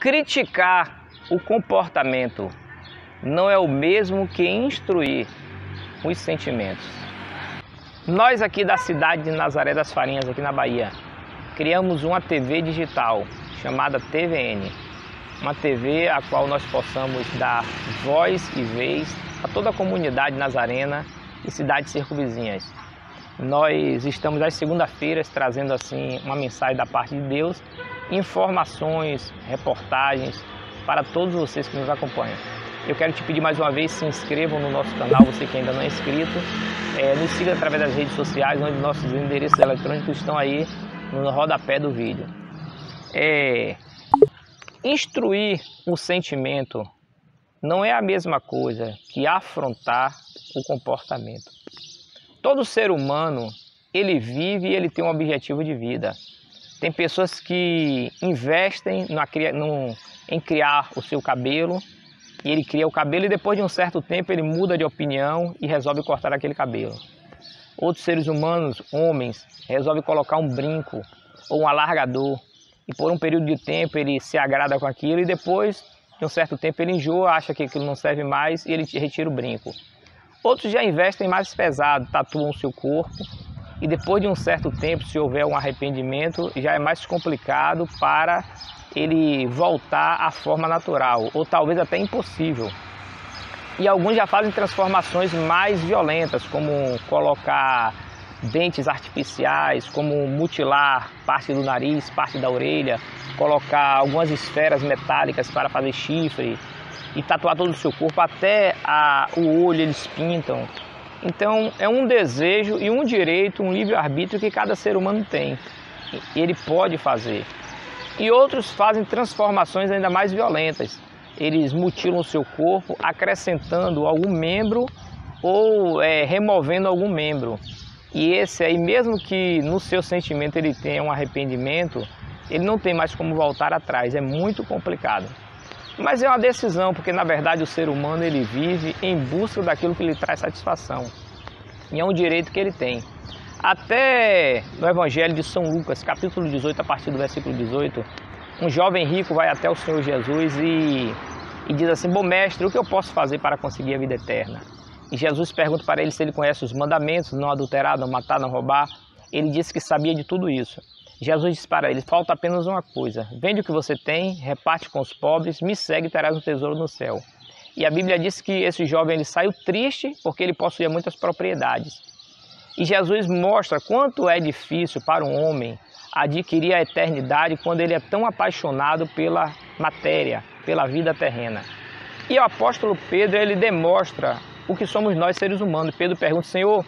Criticar o comportamento não é o mesmo que instruir os sentimentos. Nós aqui da cidade de Nazaré das Farinhas, aqui na Bahia, criamos uma TV digital chamada TVN. Uma TV a qual nós possamos dar voz e vez a toda a comunidade nazarena e cidades circunvizinhas. Nós estamos às segundas-feiras trazendo assim uma mensagem da parte de Deus, informações, reportagens para todos vocês que nos acompanham. Eu quero te pedir mais uma vez, se inscrevam no nosso canal, você que ainda não é inscrito, nos siga através das redes sociais, onde nossos endereços eletrônicos estão aí no rodapé do vídeo. Instruir o sentimento não é a mesma coisa que afrontar o comportamento. Todo ser humano, ele vive e ele tem um objetivo de vida. Tem pessoas que investem em criar o seu cabelo, e ele cria o cabelo e depois de um certo tempo ele muda de opinião e resolve cortar aquele cabelo. Outros seres humanos, homens, resolvem colocar um brinco ou um alargador e por um período de tempo ele se agrada com aquilo e depois de um certo tempo ele enjoa, acha que aquilo não serve mais e ele retira o brinco. Outros já investem mais pesado, tatuam o seu corpo e depois de um certo tempo, se houver um arrependimento, já é mais complicado para ele voltar à forma natural, ou talvez até impossível. E alguns já fazem transformações mais violentas, como colocar dentes artificiais, como mutilar parte do nariz, parte da orelha, colocar algumas esferas metálicas para fazer chifre e tatuar todo o seu corpo, até o olho eles pintam. Então é um desejo e um direito, um livre-arbítrio que cada ser humano tem, ele pode fazer. E outros fazem transformações ainda mais violentas. Eles mutilam o seu corpo, acrescentando algum membro ou removendo algum membro. E esse aí, mesmo que no seu sentimento ele tenha um arrependimento, ele não tem mais como voltar atrás, é muito complicado. Mas é uma decisão, porque na verdade o ser humano ele vive em busca daquilo que lhe traz satisfação. E é um direito que ele tem. Até no Evangelho de São Lucas, capítulo 18, a partir do versículo 18, um jovem rico vai até o Senhor Jesus e diz assim: bom mestre, o que eu posso fazer para conseguir a vida eterna? E Jesus pergunta para ele se ele conhece os mandamentos: não adulterar, não matar, não roubar. Ele disse que sabia de tudo isso. Jesus disse para ele: falta apenas uma coisa, vende o que você tem, reparte com os pobres, me segue e terás um tesouro no céu. E a Bíblia diz que esse jovem ele saiu triste porque ele possuía muitas propriedades. E Jesus mostra quanto é difícil para um homem adquirir a eternidade quando ele é tão apaixonado pela matéria, pela vida terrena. E o apóstolo Pedro, ele demonstra o que somos nós seres humanos. Pedro pergunta: Senhor,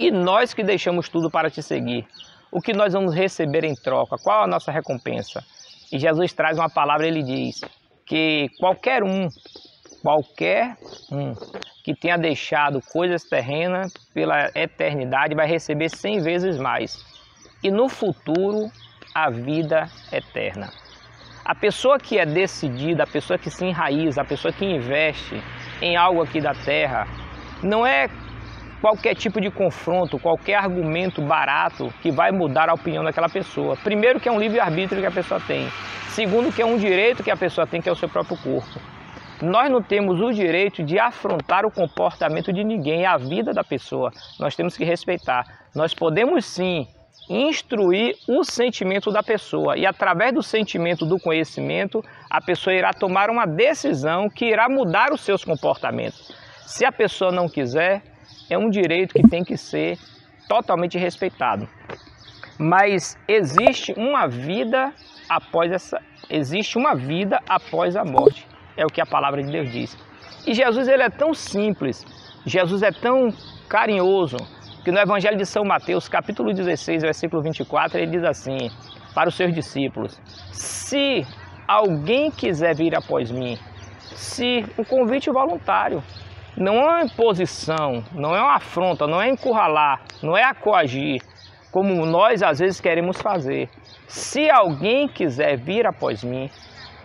e nós que deixamos tudo para te seguir, o que nós vamos receber em troca? Qual a nossa recompensa? E Jesus traz uma palavra, ele diz que qualquer um que tenha deixado coisas terrenas pela eternidade vai receber 100 vezes mais. E no futuro, a vida eterna. A pessoa que é decidida, a pessoa que se enraiza, a pessoa que investe em algo aqui da terra, não é qualquer tipo de confronto, qualquer argumento barato que vai mudar a opinião daquela pessoa. Primeiro, que é um livre-arbítrio que a pessoa tem. Segundo, que é um direito que a pessoa tem, que é o seu próprio corpo. Nós não temos o direito de afrontar o comportamento de ninguém, a vida da pessoa. Nós temos que respeitar. Nós podemos sim instruir o sentimento da pessoa e através do sentimento, do conhecimento, a pessoa irá tomar uma decisão que irá mudar os seus comportamentos. Se a pessoa não quiser, é um direito que tem que ser totalmente respeitado. Mas existe uma vida após a morte. É o que a palavra de Deus diz. E Jesus ele é tão simples, Jesus é tão carinhoso, que no Evangelho de São Mateus, capítulo 16, versículo 24, ele diz assim para os seus discípulos: se alguém quiser vir após mim, se um convite voluntário, não é uma imposição, não é uma afronta, não é encurralar, não é acoagir, como nós às vezes queremos fazer. Se alguém quiser vir após mim,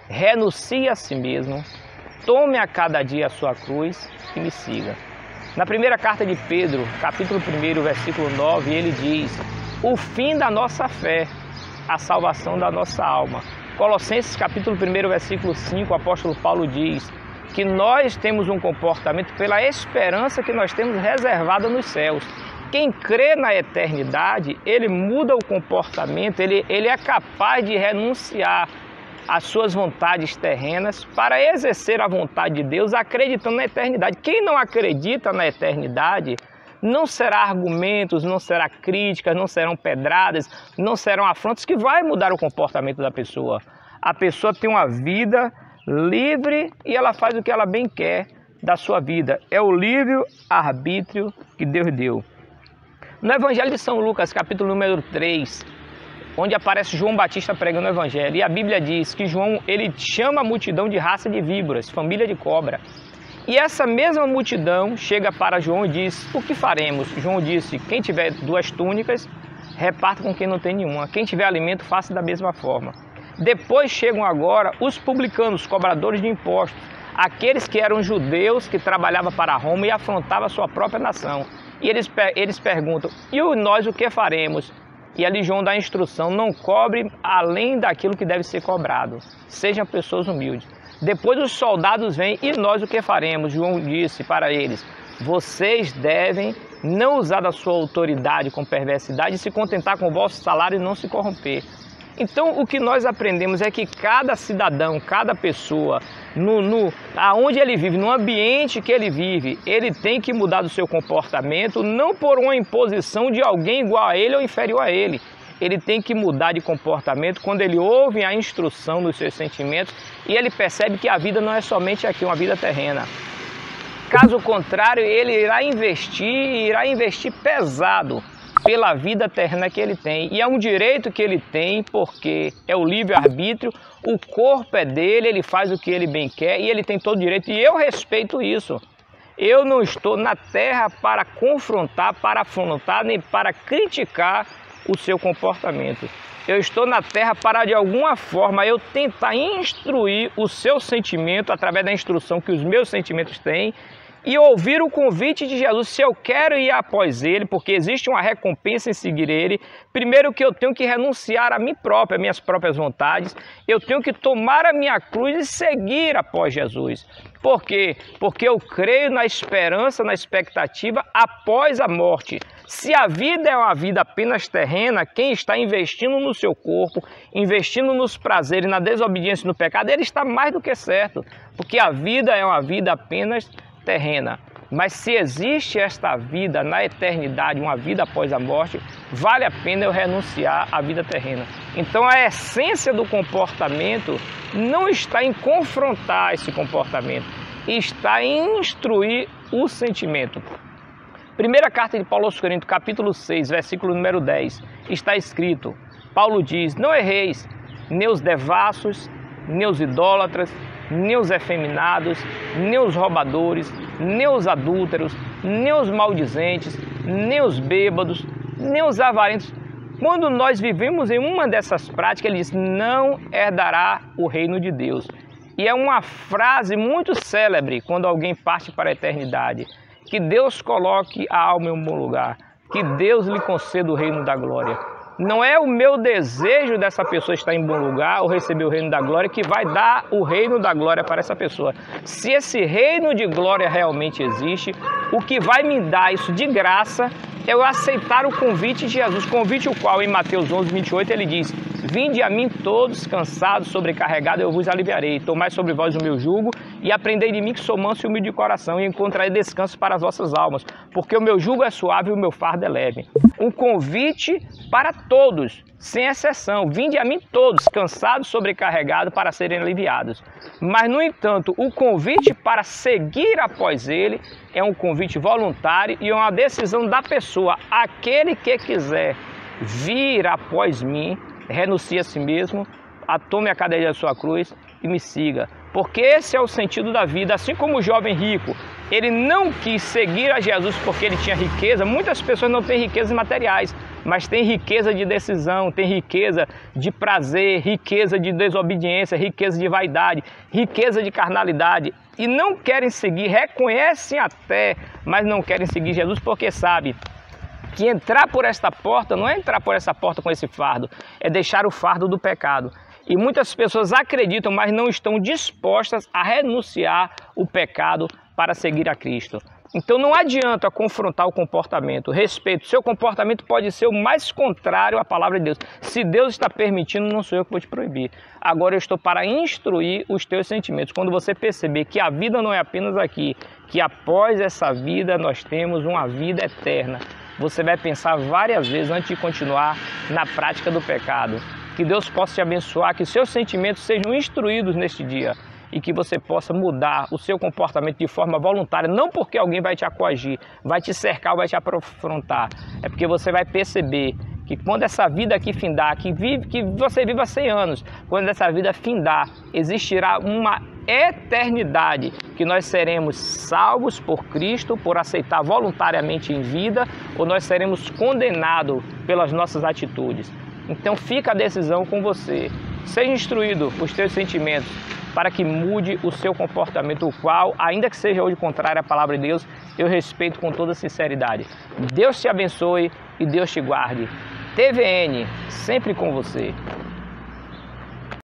renuncie a si mesmo, tome a cada dia a sua cruz e me siga. Na primeira carta de Pedro, capítulo 1, versículo 9, ele diz: o fim da nossa fé, a salvação da nossa alma. Colossenses capítulo 1, versículo 5, o apóstolo Paulo diz que nós temos um comportamento pela esperança que nós temos reservada nos céus. Quem crê na eternidade, ele muda o comportamento, ele é capaz de renunciar às suas vontades terrenas para exercer a vontade de Deus, acreditando na eternidade. Quem não acredita na eternidade, não será argumentos, não será críticas, não serão pedradas, não serão afrontas que vai mudar o comportamento da pessoa. A pessoa tem uma vida livre e ela faz o que ela bem quer da sua vida. É o livre-arbítrio que Deus deu. No Evangelho de São Lucas, capítulo número 3, onde aparece João Batista pregando o Evangelho, e a Bíblia diz que João, ele chama a multidão de raça de víboras, família de cobra. E essa mesma multidão chega para João e diz, o que faremos? João disse, quem tiver 2 túnicas, reparta com quem não tem nenhuma. Quem tiver alimento, faça da mesma forma. Depois chegam agora os publicanos, cobradores de impostos, aqueles que eram judeus, que trabalhavam para Roma e afrontavam a sua própria nação. E eles perguntam, e nós o que faremos? E ali João dá a instrução, não cobre além daquilo que deve ser cobrado. Sejam pessoas humildes. Depois os soldados vêm, e nós o que faremos? João disse para eles, vocês devem não usar da sua autoridade com perversidade e se contentar com o vosso salário e não se corromper. Então, o que nós aprendemos é que cada cidadão, cada pessoa, aonde ele vive, no ambiente que ele vive, ele tem que mudar do seu comportamento, não por uma imposição de alguém igual a ele ou inferior a ele. Ele tem que mudar de comportamento quando ele ouve a instrução dos seus sentimentos e ele percebe que a vida não é somente aqui, uma vida terrena. Caso contrário, ele irá investir pesado pela vida terrena que ele tem. E é um direito que ele tem, porque é o livre-arbítrio, o corpo é dele, ele faz o que ele bem quer e ele tem todo o direito. E eu respeito isso. Eu não estou na terra para confrontar, para afrontar, nem para criticar o seu comportamento. Eu estou na terra para, de alguma forma, eu tentar instruir o seu sentimento através da instrução que os meus sentimentos têm e ouvir o convite de Jesus, se eu quero ir após ele, porque existe uma recompensa em seguir ele, primeiro que eu tenho que renunciar a mim próprio, às minhas próprias vontades, eu tenho que tomar a minha cruz e seguir após Jesus. Por quê? Porque eu creio na esperança, na expectativa após a morte. Se a vida é uma vida apenas terrena, quem está investindo no seu corpo, investindo nos prazeres, na desobediência e no pecado, ele está mais do que certo, porque a vida é uma vida apenas terrena. Mas se existe esta vida na eternidade, uma vida após a morte, vale a pena eu renunciar à vida terrena. Então a essência do comportamento não está em confrontar esse comportamento, está em instruir o sentimento. Primeira carta de Paulo aos Coríntios, capítulo 6, versículo número 10, está escrito, Paulo diz, não erreis, nem os devassos, nem os idólatras, nem os efeminados, nem os roubadores, nem os adúlteros, nem os maldizentes, nem os bêbados, nem os avarentos. Quando nós vivemos em uma dessas práticas, ele diz, não herdará o reino de Deus. E é uma frase muito célebre quando alguém parte para a eternidade. Que Deus coloque a alma em um bom lugar, que Deus lhe conceda o reino da glória. Não é o meu desejo dessa pessoa estar em bom lugar ou receber o reino da glória que vai dar o reino da glória para essa pessoa. Se esse reino de glória realmente existe, o que vai me dar isso de graça é eu aceitar o convite de Jesus. Convite o qual em Mateus 11, 28 ele diz, vinde a mim todos cansados, sobrecarregados, eu vos aliviarei. Tomai sobre vós o meu jugo e aprendei de mim que sou manso e humilde de coração e encontrarei descanso para as vossas almas, porque o meu jugo é suave e o meu fardo é leve. Um convite para todos, sem exceção. Vinde a mim todos, cansados, sobrecarregados, para serem aliviados. Mas, no entanto, o convite para seguir após ele é um convite voluntário e é uma decisão da pessoa. Aquele que quiser vir após mim, renuncie a si mesmo, tome a cadeira da sua cruz e me siga. Porque esse é o sentido da vida. Assim como o jovem rico, ele não quis seguir a Jesus porque ele tinha riqueza. Muitas pessoas não têm riquezas materiais, mas têm riqueza de decisão, têm riqueza de prazer, riqueza de desobediência, riqueza de vaidade, riqueza de carnalidade. E não querem seguir, reconhecem até, mas não querem seguir Jesus porque sabe que entrar por esta porta não é entrar por essa porta com esse fardo, é deixar o fardo do pecado. E muitas pessoas acreditam, mas não estão dispostas a renunciar o pecado para seguir a Cristo. Então não adianta confrontar o comportamento. Respeito, seu comportamento pode ser o mais contrário à palavra de Deus. Se Deus está permitindo, não sou eu que vou te proibir. Agora eu estou para instruir os teus sentimentos. Quando você perceber que a vida não é apenas aqui, que após essa vida nós temos uma vida eterna, você vai pensar várias vezes antes de continuar na prática do pecado. Que Deus possa te abençoar, que seus sentimentos sejam instruídos neste dia e que você possa mudar o seu comportamento de forma voluntária, não porque alguém vai te coagir, vai te cercar ou vai te afrontar. É porque você vai perceber que quando essa vida aqui findar, que você viva 100 anos, quando essa vida findar, existirá uma eternidade que nós seremos salvos por Cristo, por aceitar voluntariamente em vida, ou nós seremos condenados pelas nossas atitudes. Então fica a decisão com você. Seja instruído os teus sentimentos para que mude o seu comportamento, o qual, ainda que seja hoje contrário à palavra de Deus, eu respeito com toda sinceridade. Deus te abençoe e Deus te guarde. TVN, sempre com você.